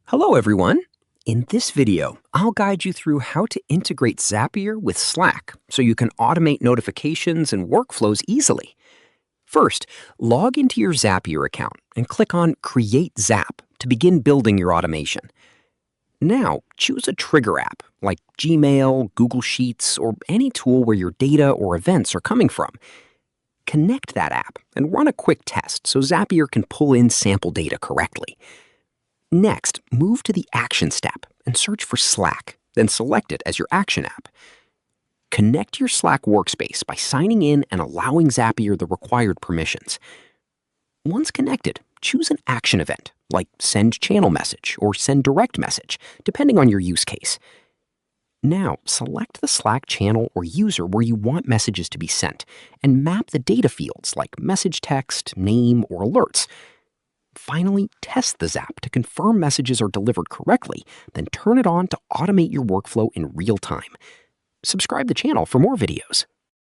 Hello, everyone. In this video, I'll guide you through how to integrate Zapier with Slack so you can automate notifications and workflows easily. First, log into your Zapier account and click on Create Zap to begin building your automation. Now, choose a trigger app like Gmail, Google Sheets, or any tool where your data or events are coming from. Connect that app and run a quick test so Zapier can pull in sample data correctly. Next, move to the Action step and search for Slack, then select it as your action app. Connect your Slack workspace by signing in and allowing Zapier the required permissions. Once connected, choose an action event, like Send Channel Message or Send Direct Message, depending on your use case. Now, select the Slack channel or user where you want messages to be sent, and map the data fields like message text, name, or alerts. Finally, test the Zap to confirm messages are delivered correctly, then turn it on to automate your workflow in real time. Subscribe to the channel for more videos.